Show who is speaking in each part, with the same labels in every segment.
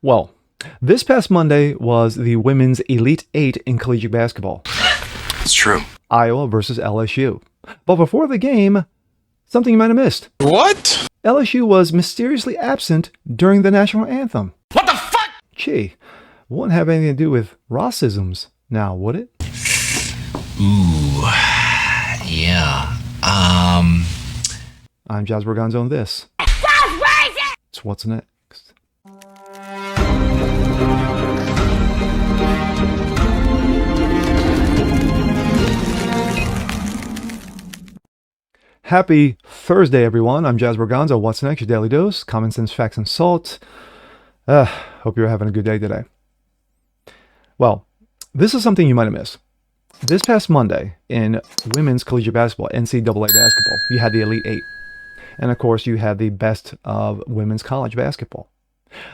Speaker 1: Well, this past Monday was the Women's Elite Eight in collegiate basketball.
Speaker 2: It's true.
Speaker 1: Iowa versus LSU. But before the game, something you might have missed.
Speaker 2: What?
Speaker 1: LSU was mysteriously absent during the National Anthem.
Speaker 2: What the fuck?
Speaker 1: Gee, wouldn't have anything to do with Rossisms now, would it?
Speaker 2: Ooh, yeah.
Speaker 1: I'm Jazz Berganzo, and this is What's Next. Happy Thursday, everyone. I'm Jazz Berganzo. What's next? Your daily dose, common sense, facts, and salt. Hope you're having a good day today. Well, this is something you might have missed. This past Monday in women's collegiate basketball, NCAA basketball, you had the Elite Eight. And of course, you had the best of women's college basketball.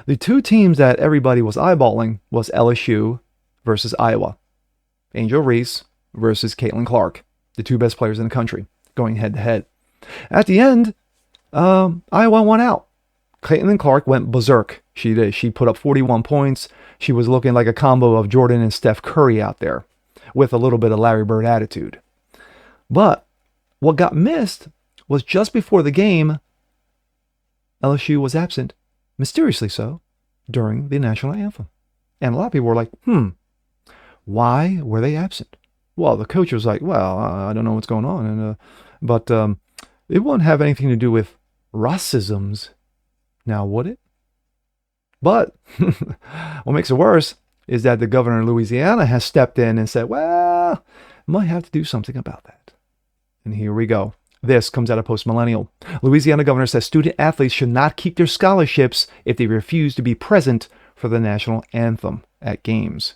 Speaker 1: The two teams that everybody was eyeballing was LSU versus Iowa. Angel Reese versus Caitlin Clark, the two best players in the country, going head to head. At the end, Iowa won out. Caitlin Clark went berserk. She did. She put up 41 points. She was looking like a combo of Jordan and Steph Curry out there, with a little bit of Larry Bird attitude. But what got missed was just before the game, LSU was absent, mysteriously so, during the National Anthem. And a lot of people were like, why were they absent? Well, the coach was like, well, I don't know what's going on. But it won't have anything to do with Rossisms now, would it? But what makes it worse is that the governor of Louisiana has stepped in and said, well, might have to do something about that. And here we go. This comes out of Post-Millennial. Louisiana governor says student athletes should not keep their scholarships if they refuse to be present for the national anthem at games.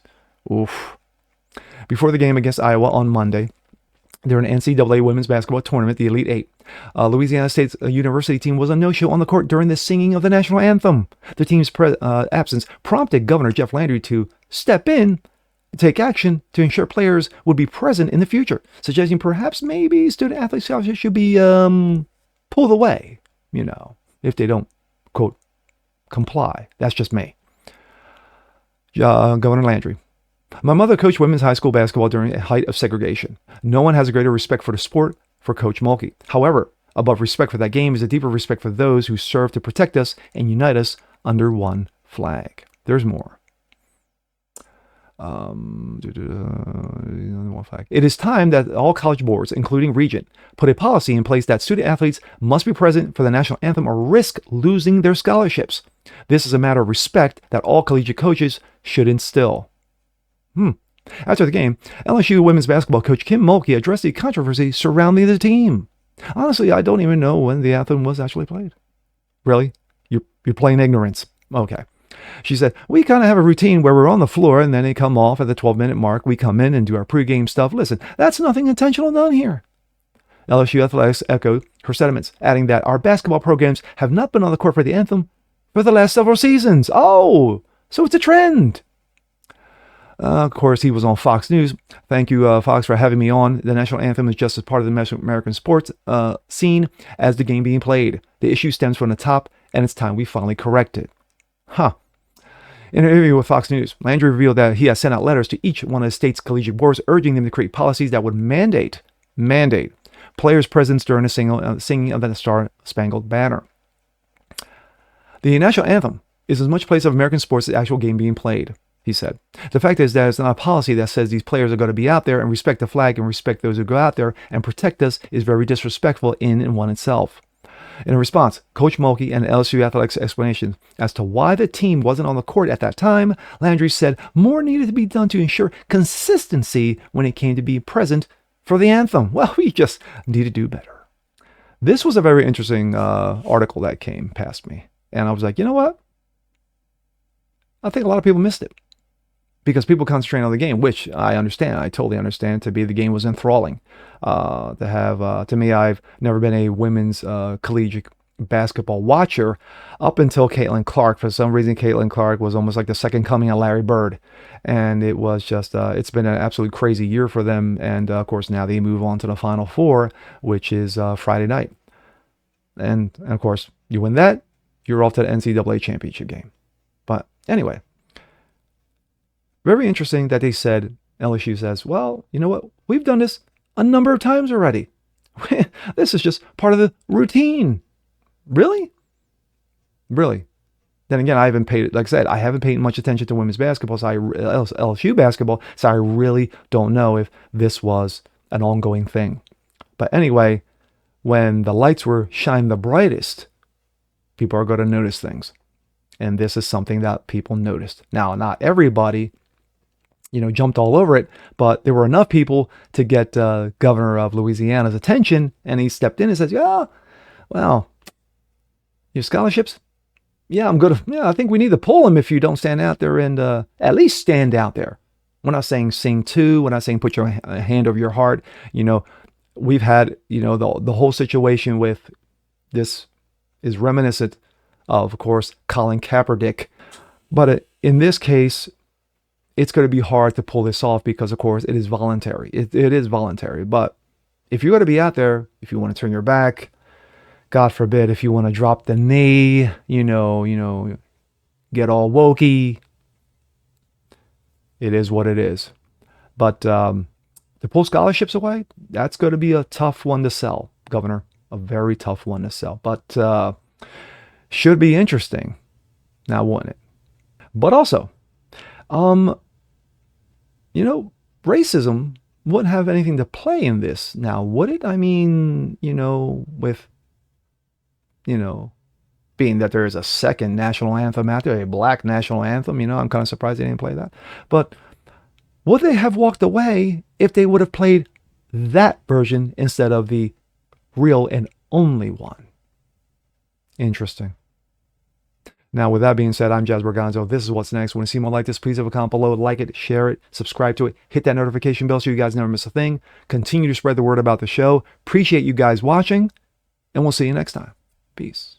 Speaker 1: Oof. Before the game against Iowa on Monday, during an NCAA women's basketball tournament, the Elite Eight, Louisiana State's university team was a no-show on the court during the singing of the national anthem. The team's absence prompted Governor Jeff Landry to step in and take action to ensure players would be present in the future, suggesting perhaps maybe student athlete scholarships should be pulled away, if they don't, quote, comply. That's just me. Governor Landry. My mother coached women's high school basketball during the height of segregation. No one has a greater respect for the sport for Coach Mulkey. However, above respect for that game is a deeper respect for those who serve to protect us and unite us under one flag. There's more. It is time that all college boards, including Regent, put a policy in place that student athletes must be present for the national anthem or risk losing their scholarships. This is a matter of respect that all collegiate coaches should instill. After the game, LSU women's basketball coach Kim Mulkey addressed the controversy surrounding the team. Honestly, I don't even know when the anthem was actually played. Really? You're playing ignorance. Okay. She said, we kind of have a routine where we're on the floor and then they come off at the 12-minute mark. We come in and do our pregame stuff. Listen, that's nothing intentional done here. LSU Athletics echoed her sentiments, adding that our basketball programs have not been on the court for the anthem for the last several seasons. Oh, so it's a trend. Of course, he was on Fox News. Thank you, Fox, for having me on. The national anthem is just as part of the American sports scene as the game being played. The issue stems from the top, and it's time we finally correct it. In an interview with Fox News, Landry revealed that he has sent out letters to each one of the state's collegiate boards urging them to create policies that would mandate players' presence during the singing of the Star-Spangled Banner. The national anthem is as much place of American sports as the actual game being played, he said. The fact is that it's not a policy that says these players are going to be out there and respect the flag and respect those who go out there and protect us is very disrespectful in and one itself. In response, Coach Mulkey and LSU Athletics' explanation as to why the team wasn't on the court at that time, Landry said more needed to be done to ensure consistency when it came to being present for the anthem. Well, we just need to do better. This was a very interesting article that came past me. And I was like, you know what? I think a lot of people missed it. Because people concentrate on the game, which I understand. I totally understand. To me, the game was enthralling. To me, I've never been a women's collegiate basketball watcher up until Caitlin Clark. For some reason, Caitlin Clark was almost like the second coming of Larry Bird. And it was just, it's been an absolute crazy year for them. And of course, now they move on to the Final Four, which is Friday night. And of course, you win that, you're off to the NCAA championship game. But Anyway, very interesting that they said, LSU says, well, you know what? We've done this a number of times already. This is just part of the routine. Really? Really? Then again, I haven't paid, like I said, I haven't paid much attention to women's basketball, LSU basketball, so I really don't know if this was an ongoing thing. But anyway, when the lights were shined the brightest, people are going to notice things. And this is something that people noticed. Now, not everybody, jumped all over it, but there were enough people to get governor of Louisiana's attention, and he stepped in and says, yeah, well, your scholarships? Yeah, I think we need to pull them if you don't stand out there and at least stand out there. We're not saying sing to, we're not saying put your hand over your heart. We've had, the whole situation with this is reminiscent of course, Colin Kaepernick. But in this case, it's going to be hard to pull this off because, of course, it is voluntary. It is voluntary. But if you're going to be out there, if you want to turn your back, God forbid, if you want to drop the knee, get all wokey, it is what it is. But to pull scholarships away, that's going to be a tough one to sell, Governor. A very tough one to sell. But should be interesting. Now, wouldn't it? But also, racism wouldn't have anything to play in this now, would it? I mean, with, being that there is a second national anthem out there, a black national anthem, I'm kind of surprised they didn't play that. But would they have walked away if they would have played that version instead of the real and only one? Interesting. Now, with that being said, I'm Jazz Berganzo. This is what's next. Want to see more like this? Please leave a comment below. Like it, share it, subscribe to it, hit that notification bell so you guys never miss a thing. Continue to spread the word about the show. Appreciate you guys watching, and we'll see you next time. Peace.